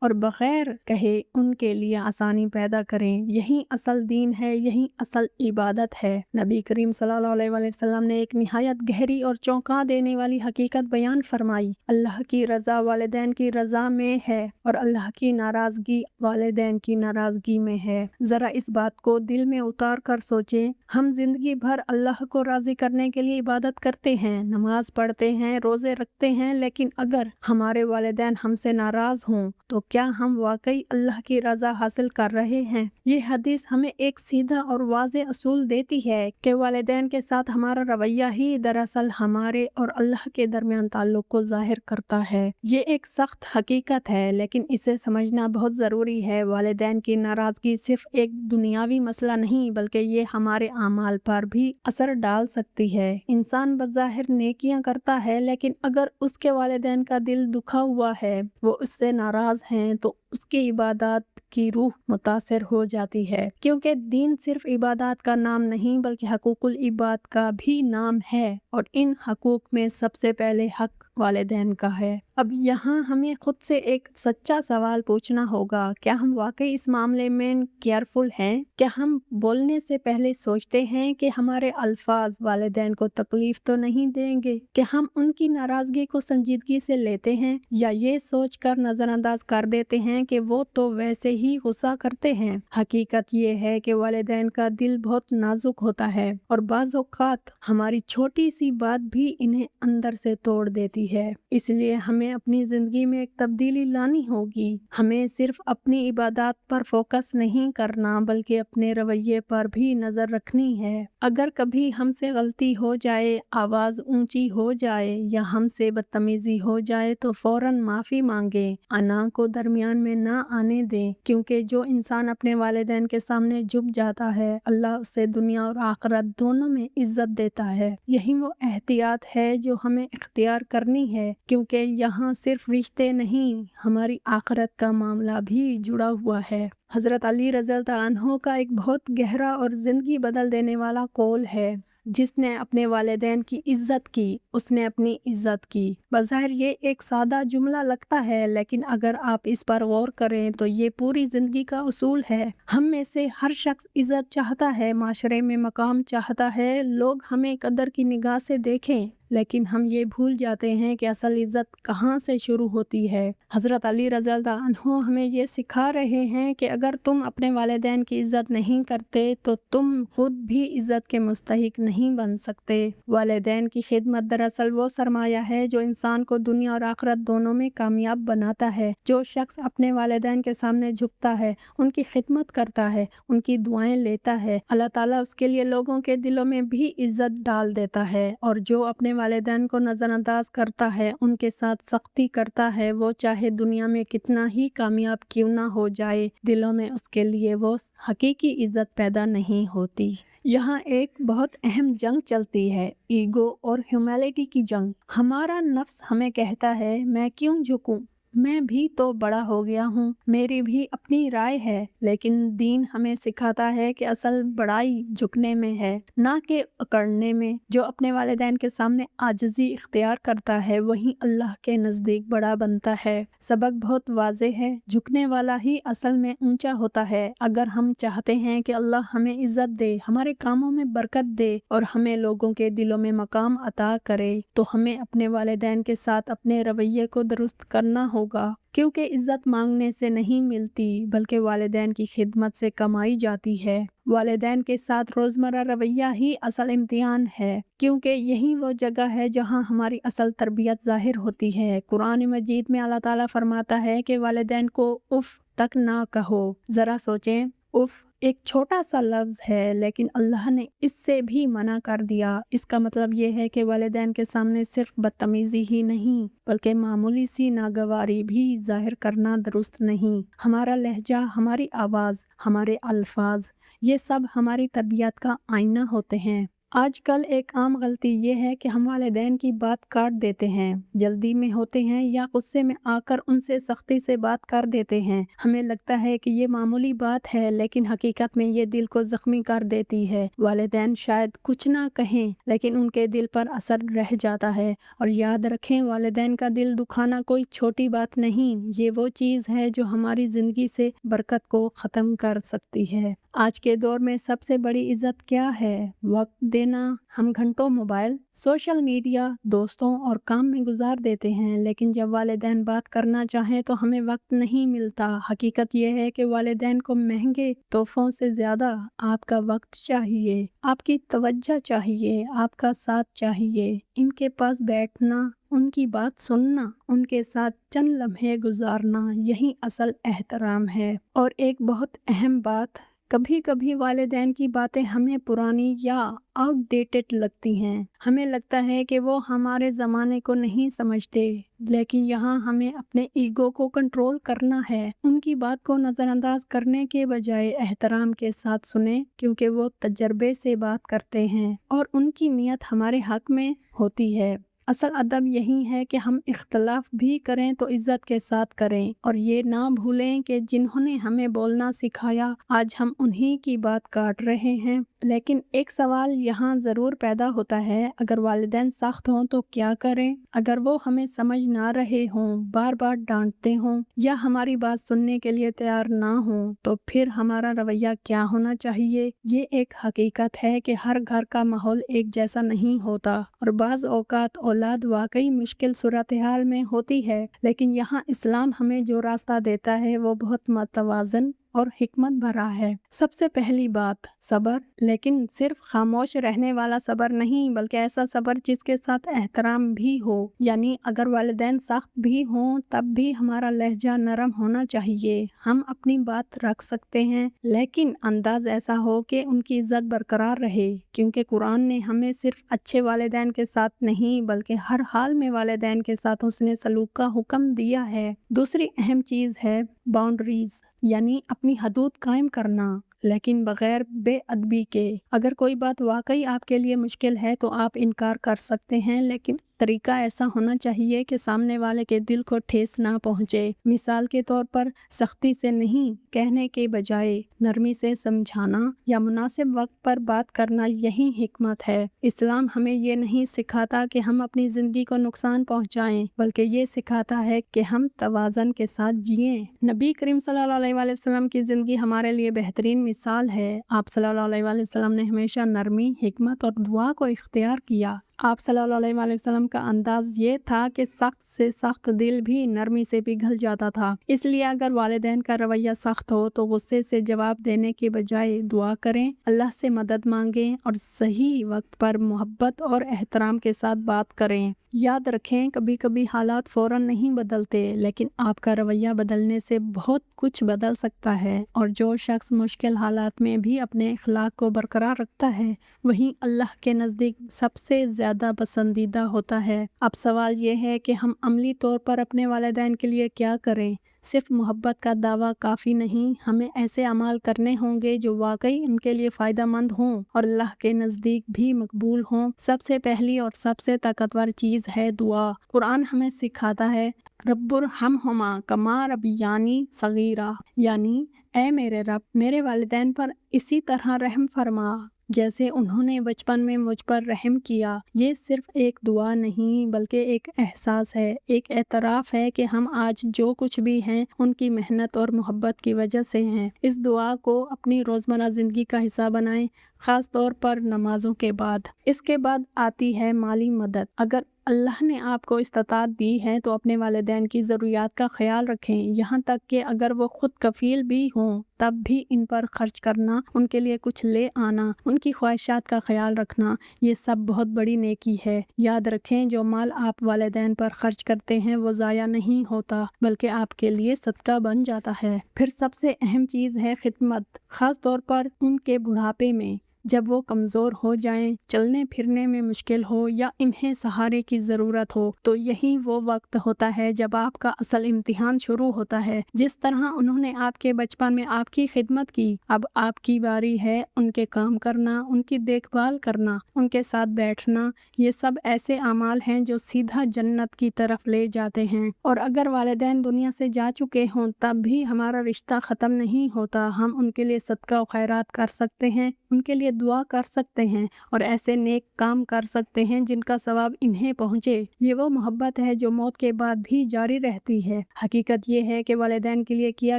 اور بغیر کہے ان کے لیے آسانی پیدا کریں۔ یہی اصل دین ہے، یہی اصل عبادت ہے۔ نبی کریم صلی اللہ علیہ وآلہ وسلم نے ایک نہایت گہری اور چونکا دینے والی حقیقت بیان فرمائی۔ اللہ کی رضا والدین کی رضا میں ہے اور اللہ کی ناراضگی والدین کی ناراضگی میں ہے۔ ذرا اس بات کو دل میں اتار کر سوچیں، ہم زندگی بھر اللہ کو راضی کرنے کے لیے عبادت کرتے ہیں، نماز پڑھتے ہیں، روزے رکھتے ہیں، لیکن اگر ہمارے والدین ہم سے ناراض ہوں تو کیا ہم واقعی اللہ کی رضا حاصل کر رہے ہیں؟ یہ حدیث ہمیں ایک سیدھا اور واضح اصول دیتی ہے کہ والدین کے ساتھ ہمارا رویہ ہی دراصل ہمارے اور اللہ کے درمیان تعلق کو ظاہر کرتا ہے۔ یہ ایک سخت حقیقت ہے لیکن اسے سمجھنا بہت ضروری ہے۔ والدین کی ناراضگی صرف ایک دنیاوی مسئلہ نہیں بلکہ یہ ہمارے اعمال پر بھی اثر ڈال سکتی ہے۔ انسان بظاہر نیکیاں کرتا ہے لیکن اگر اس کے والدین کا دل دکھا ہوا ہے، وہ اس سے ناراض ہیں، تو اس کی عبادات کی روح متاثر ہو جاتی ہے، کیونکہ دین صرف عبادات کا نام نہیں بلکہ حقوق العباد کا بھی نام ہے، اور ان حقوق میں سب سے پہلے حق والدین کا ہے۔ اب یہاں ہمیں خود سے ایک سچا سوال پوچھنا ہوگا، کیا ہم واقعی اس معاملے میں کیئرفل ہیں؟ کیا ہم بولنے سے پہلے سوچتے ہیں کہ ہمارے الفاظ والدین کو تکلیف تو نہیں دیں گے؟ کیا ہم ان کی ناراضگی کو سنجیدگی سے لیتے ہیں یا یہ سوچ کر نظر انداز کر دیتے ہیں کہ وہ تو ویسے ہی غصہ کرتے ہیں؟ حقیقت یہ ہے کہ والدین کا دل بہت نازک ہوتا ہے اور بعض اوقات ہماری چھوٹی سی بات بھی انہیں اندر سے توڑ دیتی ہے۔ اس لیے ہمیں اپنی زندگی میں ایک تبدیلی لانی ہوگی۔ ہمیں صرف اپنی عبادات پر فوکس نہیں کرنا بلکہ اپنے رویے پر بھی نظر رکھنی ہے۔ اگر کبھی ہم سے غلطی ہو جائے، آواز اونچی ہو جائے یا ہم سے بدتمیزی ہو جائے تو فوراً معافی مانگیں۔ انا کو درمیان میں نہ آنے دیں، کیونکہ جو انسان اپنے والدین کے سامنے جھک جاتا ہے اللہ اسے دنیا اور آخرت دونوں میں عزت دیتا ہے۔ یہی وہ احتیاط ہے جو ہمیں اختیار کرنی ہے، کیونکہ یہاں صرف رشتے نہیں، ہماری آخرت کا معاملہ بھی جڑا ہوا ہے۔ حضرت علی رضی اللہ عنہ کا ایک بہت گہرا اور زندگی بدل دینے والا قول ہے، جس نے اپنے والدین کی عزت کی اس نے اپنی عزت کی۔ بظاہر یہ ایک سادہ جملہ لگتا ہے لیکن اگر آپ اس پر غور کریں تو یہ پوری زندگی کا اصول ہے۔ ہم میں سے ہر شخص عزت چاہتا ہے، معاشرے میں مقام چاہتا ہے، لوگ ہمیں قدر کی نگاہ سے دیکھیں، لیکن ہم یہ بھول جاتے ہیں کہ اصل عزت کہاں سے شروع ہوتی ہے۔ حضرت علی رضی اللہ عنہ ہمیں یہ سکھا رہے ہیں کہ اگر تم اپنے والدین کی عزت نہیں کرتے تو تم خود بھی عزت کے مستحق نہیں بن سکتے۔ والدین کی خدمت دراصل وہ سرمایہ ہے جو انسان کو دنیا اور آخرت دونوں میں کامیاب بناتا ہے۔ جو شخص اپنے والدین کے سامنے جھکتا ہے، ان کی خدمت کرتا ہے، ان کی دعائیں لیتا ہے، اللہ تعالیٰ اس کے لیے لوگوں کے دلوں میں بھی عزت ڈال دیتا ہے، اور جو اپنے والدین کو نظر انداز کرتا ہے، ان کے ساتھ سختی کرتا ہے، وہ چاہے دنیا میں کتنا ہی کامیاب کیوں نہ ہو جائے، دلوں میں اس کے لیے وہ حقیقی عزت پیدا نہیں ہوتی۔ یہاں ایک بہت اہم جنگ چلتی ہے، ایگو اور ہیوملٹی کی جنگ۔ ہمارا نفس ہمیں کہتا ہے میں کیوں جھکوں، میں بھی تو بڑا ہو گیا ہوں، میری بھی اپنی رائے ہے، لیکن دین ہمیں سکھاتا ہے کہ اصل بڑائی جھکنے میں ہے، نہ کہ اکڑنے میں۔ جو اپنے والدین کے سامنے عاجزی اختیار کرتا ہے وہی اللہ کے نزدیک بڑا بنتا ہے۔ سبق بہت واضح ہے، جھکنے والا ہی اصل میں اونچا ہوتا ہے۔ اگر ہم چاہتے ہیں کہ اللہ ہمیں عزت دے، ہمارے کاموں میں برکت دے اور ہمیں لوگوں کے دلوں میں مقام عطا کرے تو ہمیں اپنے والدین کے ساتھ اپنے رویے کو درست کرنا ہوگا، کیونکہ عزت مانگنے سے نہیں ملتی بلکہ والدین کی خدمت سے کمائی جاتی ہے۔ والدین کے ساتھ روزمرہ رویہ ہی اصل امتحان ہے، کیونکہ یہی وہ جگہ ہے جہاں ہماری اصل تربیت ظاہر ہوتی ہے۔ قرآن مجید میں اللہ تعالیٰ فرماتا ہے کہ والدین کو اف تک نہ کہو۔ ذرا سوچیں، اف ایک چھوٹا سا لفظ ہے لیکن اللہ نے اس سے بھی منع کر دیا۔ اس کا مطلب یہ ہے کہ والدین کے سامنے صرف بدتمیزی ہی نہیں بلکہ معمولی سی ناگواری بھی ظاہر کرنا درست نہیں۔ ہمارا لہجہ، ہماری آواز، ہمارے الفاظ، یہ سب ہماری تربیت کا آئینہ ہوتے ہیں۔ آج کل ایک عام غلطی یہ ہے کہ ہم والدین کی بات کاٹ دیتے ہیں، جلدی میں ہوتے ہیں یا غصے میں آ کر ان سے سختی سے بات کر دیتے ہیں۔ ہمیں لگتا ہے کہ یہ معمولی بات ہے، لیکن حقیقت میں یہ دل کو زخمی کر دیتی ہے۔ والدین شاید کچھ نہ کہیں، لیکن ان کے دل پر اثر رہ جاتا ہے۔ اور یاد رکھیں، والدین کا دل دکھانا کوئی چھوٹی بات نہیں، یہ وہ چیز ہے جو ہماری زندگی سے برکت کو ختم کر سکتی ہے۔ آج کے دور میں سب سے بڑی عزت کیا ہے؟ وقت دینا۔ ہم گھنٹوں موبائل، سوشل میڈیا، دوستوں اور کام میں گزار دیتے ہیں، لیکن جب والدین بات کرنا چاہیں تو ہمیں وقت نہیں ملتا۔ حقیقت یہ ہے کہ والدین کو مہنگے تحفوں سے زیادہ آپ کا وقت چاہیے، آپ کی توجہ چاہیے، آپ کا ساتھ چاہیے۔ ان کے پاس بیٹھنا، ان کی بات سننا، ان کے ساتھ چند لمحے گزارنا، یہی اصل احترام ہے۔ اور ایک بہت اہم بات، کبھی کبھی والدین کی باتیں ہمیں پرانی یا آؤٹ ڈیٹڈ لگتی ہیں۔ ہمیں لگتا ہے کہ وہ ہمارے زمانے کو نہیں سمجھتے، لیکن یہاں ہمیں اپنے ایگو کو کنٹرول کرنا ہے۔ ان کی بات کو نظر انداز کرنے کے بجائے احترام کے ساتھ سنیں، کیونکہ وہ تجربے سے بات کرتے ہیں اور ان کی نیت ہمارے حق میں ہوتی ہے۔ اصل ادب یہی ہے کہ ہم اختلاف بھی کریں تو عزت کے ساتھ کریں، اور یہ نہ بھولیں کہ جنہوں نے ہمیں بولنا سکھایا، آج ہم انہی کی بات کاٹ رہے ہیں۔ لیکن ایک سوال یہاں ضرور پیدا ہوتا ہے، اگر والدین سخت ہوں تو کیا کریں؟ اگر وہ ہمیں سمجھ نہ رہے ہوں، بار بار ڈانٹتے ہوں یا ہماری بات سننے کے لیے تیار نہ ہوں، تو پھر ہمارا رویہ کیا ہونا چاہیے؟ یہ ایک حقیقت ہے کہ ہر گھر کا ماحول ایک جیسا نہیں ہوتا، اور بعض اوقات اولاد واقعی مشکل صورتحال میں ہوتی ہے، لیکن یہاں اسلام ہمیں جو راستہ دیتا ہے وہ بہت متوازن اور حکمت بھرا ہے۔ سب سے پہلی بات، صبر، لیکن صرف خاموش رہنے والا صبر نہیں، بلکہ ایسا صبر جس کے ساتھ احترام بھی ہو۔ یعنی اگر والدین سخت بھی ہوں، تب بھی ہمارا لہجہ نرم ہونا چاہیے۔ ہم اپنی بات رکھ سکتے ہیں، لیکن انداز ایسا ہو کہ ان کی عزت برقرار رہے، کیونکہ قرآن نے ہمیں صرف اچھے والدین کے ساتھ نہیں، بلکہ ہر حال میں والدین کے ساتھ حسن سلوک کا حکم دیا ہے۔ دوسری اہم چیز ہے باؤنڈریز، یعنی اپنی حدود قائم کرنا، لیکن بغیر بے ادبی کے۔ اگر کوئی بات واقعی آپ کے لیے مشکل ہے تو آپ انکار کر سکتے ہیں، لیکن طریقہ ایسا ہونا چاہیے کہ سامنے والے کے دل کو ٹھیس نہ پہنچے۔ مثال کے طور پر، سختی سے نہیں کہنے کے بجائے نرمی سے سمجھانا یا مناسب وقت پر بات کرنا، یہی حکمت ہے۔ اسلام ہمیں یہ نہیں سکھاتا کہ ہم اپنی زندگی کو نقصان پہنچائیں، بلکہ یہ سکھاتا ہے کہ ہم توازن کے ساتھ جئیں۔ نبی کریم صلی اللہ علیہ وآلہ وسلم کی زندگی ہمارے لیے بہترین مثال ہے۔ آپ صلی اللہ علیہ وآلہ وسلم نے ہمیشہ نرمی، حکمت اور دعا کو اختیار کیا۔ آپ صلی اللہ علیہ وآلہ وسلم کا انداز یہ تھا کہ سخت سے سخت دل بھی نرمی سے پگھل جاتا تھا۔ اس لیے اگر والدین کا رویہ سخت ہو تو غصے سے جواب دینے کے بجائے دعا کریں، اللہ سے مدد مانگیں اور صحیح وقت پر محبت اور احترام کے ساتھ بات کریں۔ یاد رکھیں، کبھی کبھی حالات فوراً نہیں بدلتے، لیکن آپ کا رویہ بدلنے سے بہت کچھ بدل سکتا ہے۔ اور جو شخص مشکل حالات میں بھی اپنے اخلاق کو برقرار رکھتا ہے، وہیں اللہ کے نزدیک سب سے زیادہ پسندیدہ ہوتا ہے۔ اب سوال یہ ہے کہ ہم عملی طور پر اپنے والدین کے لیے کیا کریں؟ صرف محبت کا دعویٰ کافی نہیں، ہمیں ایسے اعمال کرنے ہوں گے جو واقعی ان کے لیے فائدہ مند ہوں اور اللہ کے نزدیک بھی مقبول ہوں۔ سب سے پہلی اور سب سے طاقتور چیز ہے دعا۔ قرآن ہمیں سکھاتا ہے، رب ارحمہما کما ربیانی صغیرا، یعنی اے میرے رب، میرے والدین پر اسی طرح رحم فرما جیسے انہوں نے بچپن میں مجھ پر رحم کیا۔ یہ صرف ایک دعا نہیں، بلکہ ایک احساس ہے، ایک اعتراف ہے کہ ہم آج جو کچھ بھی ہیں ان کی محنت اور محبت کی وجہ سے ہیں۔ اس دعا کو اپنی روزمرہ زندگی کا حصہ بنائیں، خاص طور پر نمازوں کے بعد۔ اس کے بعد آتی ہے مالی مدد۔ اگر اللہ نے آپ کو استطاعت دی ہے تو اپنے والدین کی ضروریات کا خیال رکھیں، یہاں تک کہ اگر وہ خود کفیل بھی ہوں تب بھی ان پر خرچ کرنا، ان کے لیے کچھ لے آنا، ان کی خواہشات کا خیال رکھنا، یہ سب بہت بڑی نیکی ہے۔ یاد رکھیں، جو مال آپ والدین پر خرچ کرتے ہیں وہ ضائع نہیں ہوتا، بلکہ آپ کے لیے صدقہ بن جاتا ہے۔ پھر سب سے اہم چیز ہے خدمت، خاص طور پر ان کے بڑھاپے میں۔ جب وہ کمزور ہو جائیں، چلنے پھرنے میں مشکل ہو یا انہیں سہارے کی ضرورت ہو، تو یہی وہ وقت ہوتا ہے جب آپ کا اصل امتحان شروع ہوتا ہے۔ جس طرح انہوں نے آپ کے بچپن میں آپ کی خدمت کی، اب آپ کی باری ہے ان کے کام کرنا، ان کی دیکھ بھال کرنا، ان کے ساتھ بیٹھنا۔ یہ سب ایسے اعمال ہیں جو سیدھا جنت کی طرف لے جاتے ہیں، اور اگر والدین دنیا سے جا چکے ہوں تب بھی ہمارا رشتہ ختم نہیں ہوتا۔ ہم ان کے لیے صدقہ و خیرات کر سکتے ہیں، ان کے لیے دعا کر سکتے ہیں اور ایسے نیک کام کر سکتے ہیں جن کا ثواب انہیں پہنچے۔ یہ وہ محبت ہے جو موت کے بعد بھی جاری رہتی ہے۔ حقیقت یہ ہے کہ والدین کے لیے کیا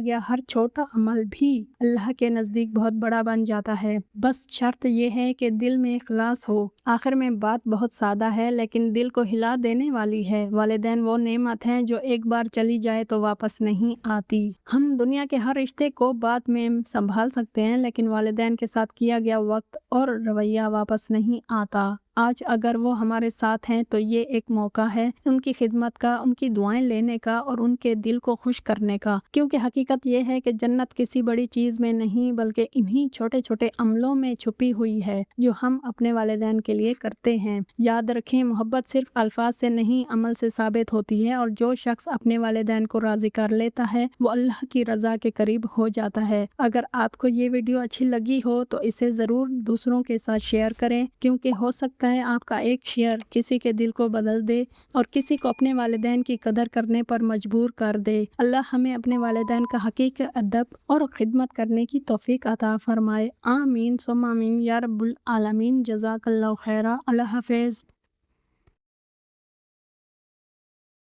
گیا ہر چھوٹا عمل بھی اللہ کے نزدیک بہت بڑا بن جاتا ہے، بس شرط یہ ہے کہ دل میں اخلاص ہو۔ آخر میں بات بہت سادہ ہے لیکن دل کو ہلا دینے والی ہے۔ والدین وہ نعمت ہیں جو ایک بار چلی جائے تو واپس نہیں آتی۔ ہم دنیا کے ہر رشتے کو بعد میں سنبھال سکتے ہیں لیکن والدین کے ساتھ کیا گیا وقت اور رویہ واپس نہیں آتا۔ آج اگر وہ ہمارے ساتھ ہیں تو یہ ایک موقع ہے ان کی خدمت کا، ان کی دعائیں لینے کا اور ان کے دل کو خوش کرنے کا، کیونکہ حقیقت یہ ہے کہ جنت کسی بڑی چیز میں نہیں بلکہ انہی چھوٹے چھوٹے عملوں میں چھپی ہوئی ہے جو ہم اپنے والدین کے لیے کرتے ہیں۔ یاد رکھیں، محبت صرف الفاظ سے نہیں عمل سے ثابت ہوتی ہے، اور جو شخص اپنے والدین کو راضی کر لیتا ہے وہ اللہ کی رضا کے قریب ہو جاتا ہے۔ اگر آپ کو یہ ویڈیو اچھی لگی ہو تو اسے ضرور دوسروں کے ساتھ شیئر کریں، کیونکہ ہو سکتا ہے آپ کا ایک شیئر کسی کے دل کو بدل دے اور کسی کو اپنے والدین کی قدر کرنے پر مجبور کر دے۔ اللہ ہمیں اپنے والدین کا حقیقی ادب اور خدمت کرنے کی توفیق عطا فرمائے۔ آمین ثم آمین یا رب العالمین۔ جزاک اللہ خیرہ۔ اللہ حافظ۔